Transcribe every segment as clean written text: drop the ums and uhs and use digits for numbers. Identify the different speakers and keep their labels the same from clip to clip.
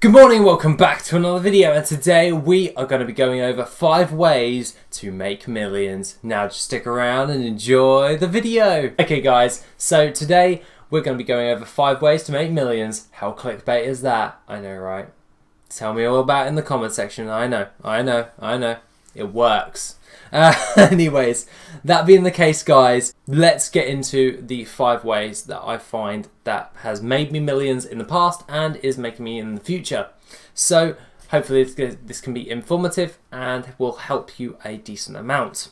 Speaker 1: Good morning, welcome back to another video, and today we are going to be going over 5 ways to make millions. Now just stick around and enjoy the video. Okay guys, so today we're going to be going over 5 ways to make millions. How clickbait is that? I know, right? Tell me all about it in the comment section. I know. It works. Anyways, that being the case guys, let's get into the 5 ways that I find that has made me millions in the past and is making me in the future. So hopefully this can be informative and will help you a decent amount.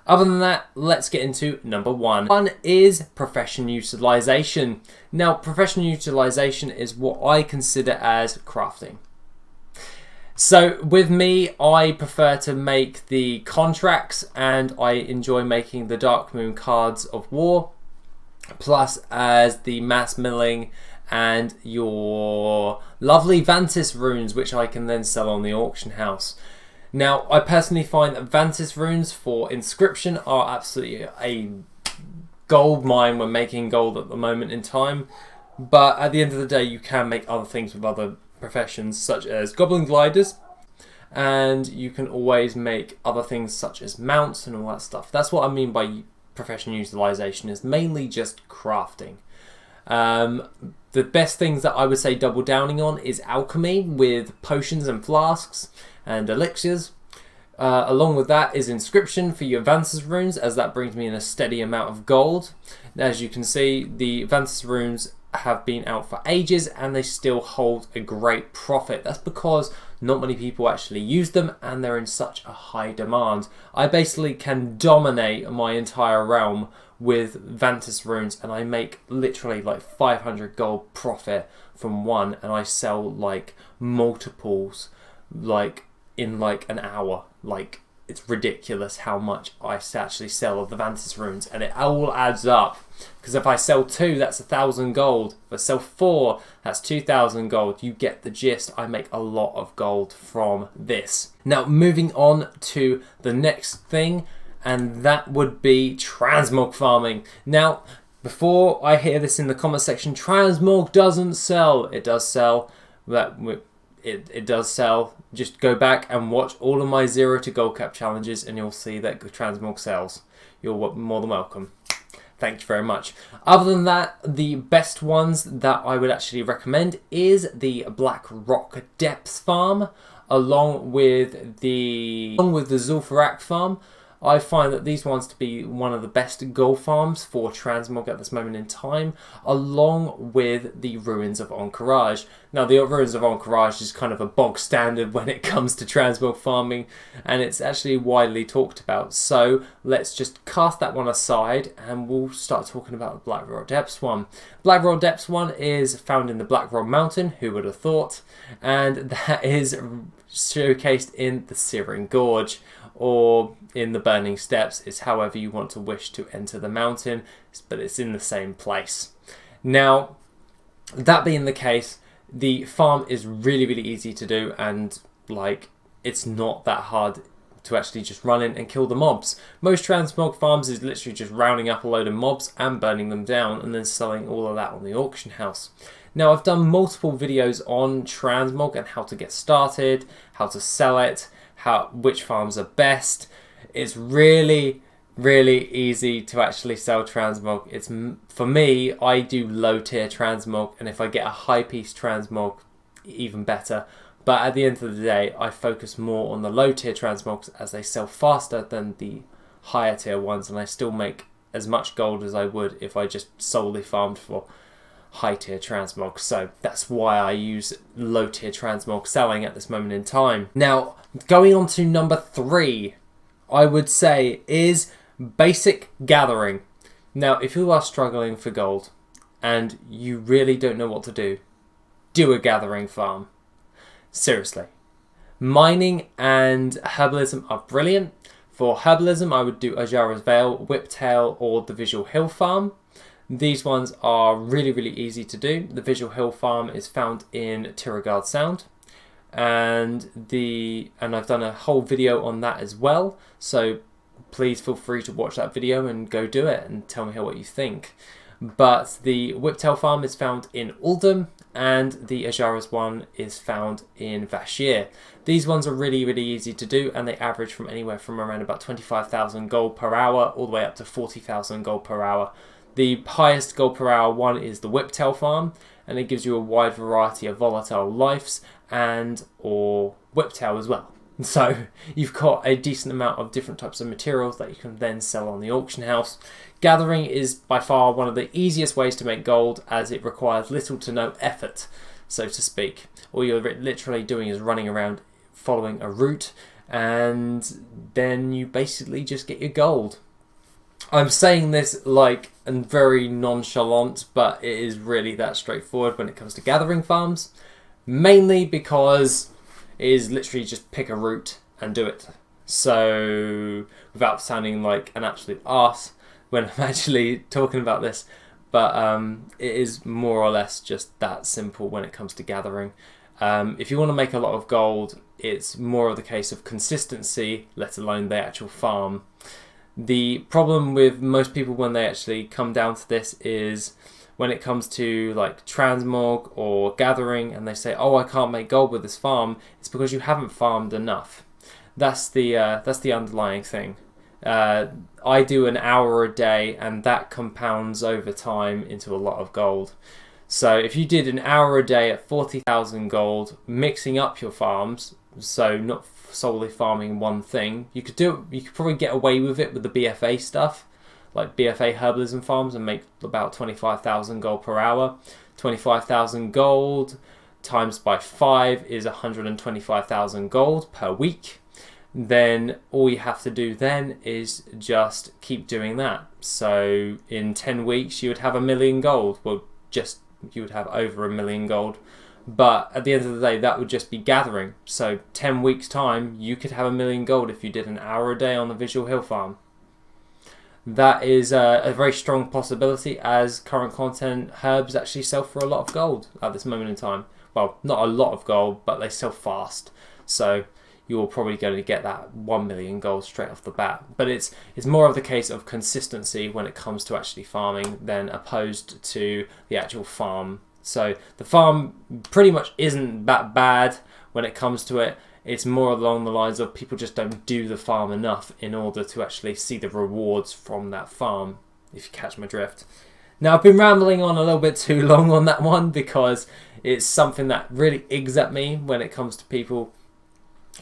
Speaker 1: Other than that, let's get into number 1. One is profession utilization. Now profession utilization is what I consider as crafting. So with me, I prefer to make the contracts and I enjoy making the Dark Moon cards of war, plus as the mass milling and your lovely Vantis runes, which I can then sell on the auction house. Now, I personally find that Vantis runes for inscription are absolutely a gold mine when making gold at the moment in time, but at the end of the day, you can make other things with other professions such as goblin gliders, and you can always make other things such as mounts and all that stuff. That's what I mean by profession utilization, is mainly just crafting. The best things that I would say double downing on is alchemy with potions and flasks and elixirs. Along with that is inscription for your Vantis runes, as that brings me in a steady amount of gold. As you can see, the Vantis runes have been out for ages and they still hold a great profit. That's because not many people actually use them and they're in such a high demand. I basically can dominate my entire realm with Vantis runes and I make literally like 500 gold profit from one, and I sell like multiples like in like an hour. Like, it's ridiculous how much I actually sell of the Vantis runes, and it all adds up. Because if I sell 2, that's 1,000 gold. If I sell 4, that's 2,000 gold. You get the gist. I make a lot of gold from this. Now, moving on to the next thing, and that would be transmog farming. Now, before I hear this in the comment section, transmog doesn't sell. It does sell. It does sell. Just go back and watch all of my 0 to gold cap challenges and you'll see that transmog sells. You're more than welcome. Thank you very much. Other than that, the best ones that I would actually recommend is the Black Rock Depths farm, along with the Zul'Farrak farm. I find that these ones to be one of the best gold farms for transmog at this moment in time, along with the Ruins of Encourage. Now, the Ruins of Encourage is kind of a bog standard when it comes to transmog farming, and it's actually widely talked about. So let's just cast that one aside and we'll start talking about the Black Rock Depths one. Black Rock Depths one is found in the Black Rock Mountain, who would have thought, and that is showcased in the Searing Gorge, or in the Burning Steps. Is however you want to wish to enter the mountain, but it's in the same place. Now, that being the case, the farm is really easy to do, and like, it's not that hard to actually just run in and kill the mobs. Most transmog farms is literally just rounding up a load of mobs and burning them down and then selling all of that on the auction house. Now, I've done multiple videos on transmog and how to get started, how to sell it, which farms are best. It's really easy to actually sell transmog. It's, for me, I do low tier transmog, and if I get a high piece transmog, even better. But at the end of the day, I focus more on the low tier transmogs as they sell faster than the higher tier ones, and I still make as much gold as I would if I just solely farmed for high tier transmog. So that's why I use low tier transmog selling at this moment in time. Now, going on to number 3, I would say is basic gathering. Now, if you are struggling for gold and you really don't know what to do a gathering farm. Seriously. Mining and herbalism are brilliant. For herbalism, I would do Ajara's Veil, Whiptail, or the Visual Hill farm. These ones are really easy to do. The Visual Hill farm is found in Tiragard Sound, and I've done a whole video on that as well. So please feel free to watch that video and go do it and tell me what you think. But the Whiptail farm is found in Uldum, and the Ajaras one is found in Vashir. These ones are really easy to do, and they average from anywhere from around about 25,000 gold per hour all the way up to 40,000 gold per hour. The highest gold per hour one is the Whiptail farm, and it gives you a wide variety of volatile lives and or Whiptail as well. So you've got a decent amount of different types of materials that you can then sell on the auction house. Gathering is by far one of the easiest ways to make gold, as it requires little to no effort, so to speak. All you're literally doing is running around following a route, and then you basically just get your gold. I'm saying this like and very nonchalant, but it is really that straightforward when it comes to gathering farms, mainly because it is literally just pick a route and do it. So without sounding like an absolute arse when I'm actually talking about this, but it is more or less just that simple when it comes to gathering. If you want to make a lot of gold, it's more of the case of consistency, let alone the actual farm. The problem with most people when they actually come down to this is when it comes to like transmog or gathering, and they say, oh, I can't make gold with this farm, it's because you haven't farmed enough. That's the underlying thing. I do an hour a day, and that compounds over time into a lot of gold. So if you did an hour a day at 40,000 gold, mixing up your farms, so not solely farming one thing, you could probably get away with it with the BFA stuff, like BFA herbalism farms, and make about 25,000 gold per hour. 25,000 gold times by 5 is 125,000 gold per week. Then all you have to do then is just keep doing that. So in 10 weeks you would have 1 million gold. Well, you would have over 1 million gold. But at the end of the day, that would just be gathering. So 10 weeks time, you could have 1 million gold if you did an hour a day on the Visual Hill farm. That is a very strong possibility, as current content herbs actually sell for a lot of gold at this moment in time. Well, not a lot of gold, but they sell fast. So you're probably going to get that 1 million gold straight off the bat. But it's more of the case of consistency when it comes to actually farming than opposed to the actual farm. So the farm pretty much isn't that bad when it comes to it. It's more along the lines of people just don't do the farm enough in order to actually see the rewards from that farm, if you catch my drift. Now, I've been rambling on a little bit too long on that one, because it's something that really eggs at me when it comes to people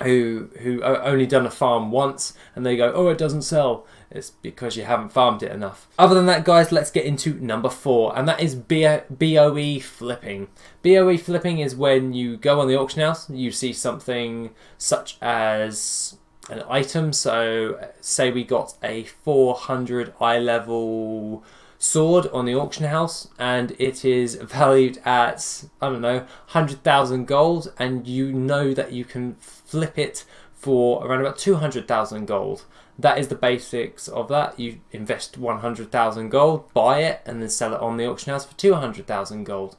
Speaker 1: who only done a farm once and they go, oh, it doesn't sell. It's because you haven't farmed it enough. Other than that, guys, let's get into number 4, and that is BOE flipping. BOE flipping is when you go on the auction house, you see something such as an item. So say we got a 400 eye level sword on the auction house, and it is valued at, I don't know, 100,000 gold, and you know that you can flip it for around about 200,000 gold. That is the basics of that. You invest 100,000 gold, buy it, and then sell it on the auction house for 200,000 gold.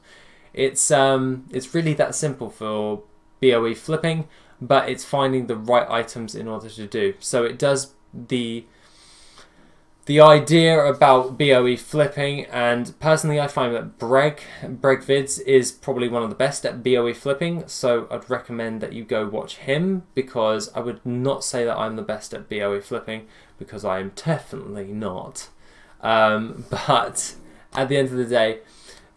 Speaker 1: It's really that simple for BOE flipping, but it's finding the right items in order to do. So it does the idea about BOE flipping, and personally I find that Breg Vids is probably one of the best at BOE flipping, so I'd recommend that you go watch him, because I would not say that I'm the best at BOE flipping, because I am definitely not. But at the end of the day,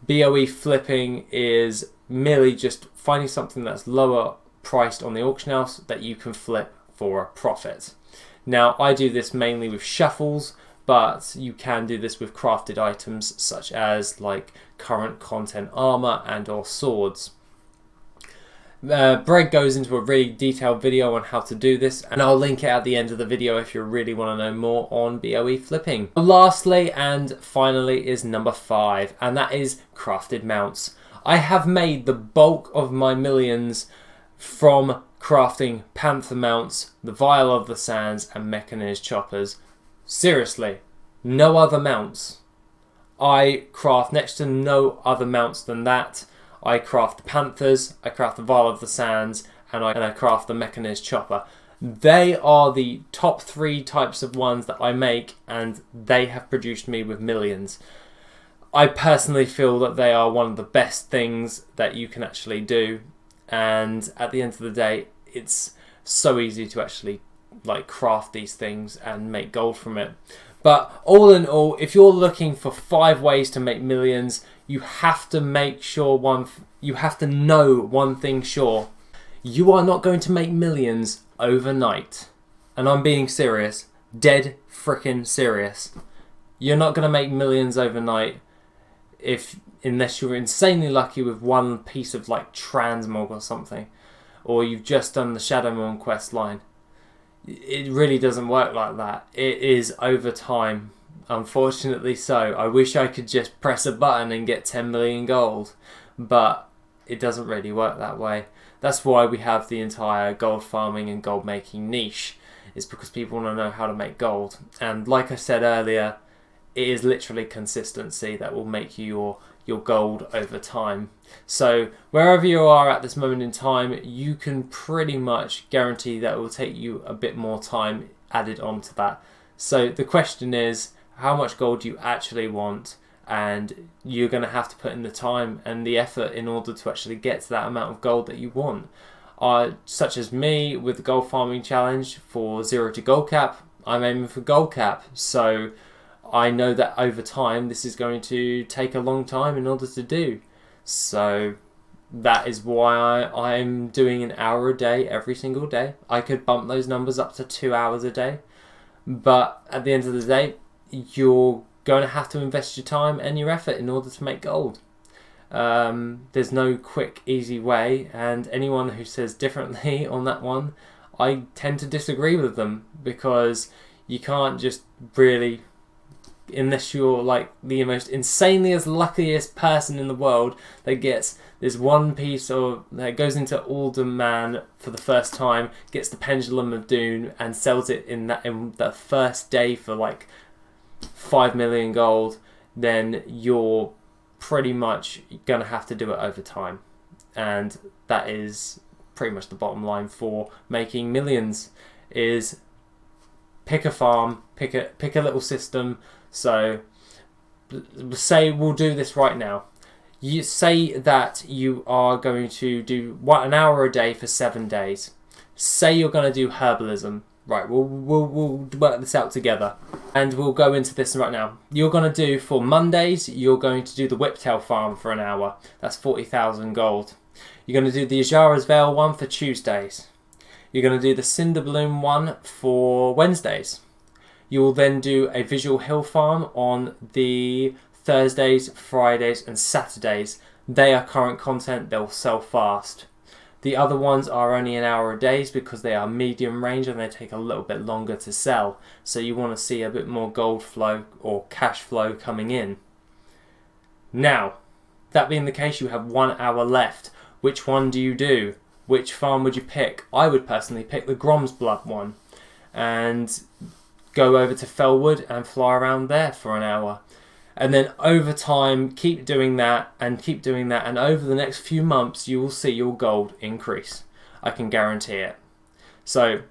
Speaker 1: BOE flipping is merely just finding something that's lower priced on the auction house that you can flip for a profit. Now, I do this mainly with shuffles, but you can do this with crafted items such as like current content armor and or swords. Breg goes into a really detailed video on how to do this, and I'll link it at the end of the video if you really want to know more on BOE flipping. Lastly and finally is number 5, and that is crafted mounts. I have made the bulk of my millions from crafting panther mounts, the Vial of the Sands, and mechanized choppers. Seriously, no other mounts. I craft next to no other mounts than that. I craft the panthers, I craft the Vial of the Sands, and I craft the mechanized chopper. They are the top 3 types of ones that I make, and they have produced me with millions. I personally feel that they are one of the best things that you can actually do, and at the end of the day, it's so easy to actually like craft these things and make gold from it. But all in all, if you're looking for 5 ways to make millions, you have to make sure you have to know one thing sure. You are not going to make millions overnight. And I'm being serious. Dead frickin' serious. You're not going to make millions overnight unless you're insanely lucky with one piece of like transmog or something. Or you've just done the Shadowmoon quest line. It really doesn't work like that. It is over time. Unfortunately so. I wish I could just press a button and get 10 million gold. But it doesn't really work that way. That's why we have the entire gold farming and gold making niche. It's because people want to know how to make gold. And like I said earlier, it is literally consistency that will make you your gold over time. So wherever you are at this moment in time, you can pretty much guarantee that it will take you a bit more time added onto that. So the question is, how much gold do you actually want? And you're going to have to put in the time and the effort in order to actually get to that amount of gold that you want. Such as me with the gold farming challenge for 0 to gold cap, I'm aiming for gold cap. So I know that over time this is going to take a long time in order to do. So that is why I'm doing an hour a day every single day. I could bump those numbers up to 2 hours a day. But at the end of the day, you're going to have to invest your time and your effort in order to make gold. There's no quick, easy way. And anyone who says differently on that one, I tend to disagree with them. Because you can't just really... unless you're like the most insanely luckiest person in the world that gets this one piece of that goes into Alderman for the first time, gets the Pendulum of Doom and sells it in the first day for like 5 million gold, then you're pretty much gonna have to do it over time. And that is pretty much the bottom line for making millions, is pick a farm, pick a little system. So say we'll do this right now. You say that you are going to do an hour a day for 7 days. Say you're going to do herbalism. Right, we'll work this out together. And we'll go into this right now. You're going to do, for Mondays, you're going to do the Whiptail farm for an hour. That's 40,000 gold. You're going to do the Ajara's Veil one for Tuesdays. You're going to do the Cinderbloom one for Wednesdays. You will then do a Visual Hill farm on the Thursdays, Fridays and Saturdays. They are current content, they'll sell fast. The other ones are only an hour a day because they are medium range and they take a little bit longer to sell. So you want to see a bit more gold flow or cash flow coming in. Now, that being the case, you have 1 hour left. Which one do you do? Which farm would you pick? I would personally pick the Grom's Blood one. And go over to Felwood and fly around there for an hour. And then over time, keep doing that and keep doing that. And over the next few months, you will see your gold increase. I can guarantee it. So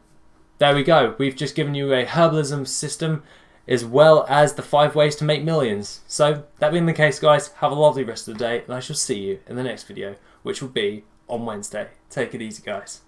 Speaker 1: there we go. We've just given you a herbalism system as well as the 5 ways to make millions. So that being the case, guys, have a lovely rest of the day. And I shall see you in the next video, which will be on Wednesday. Take it easy, guys.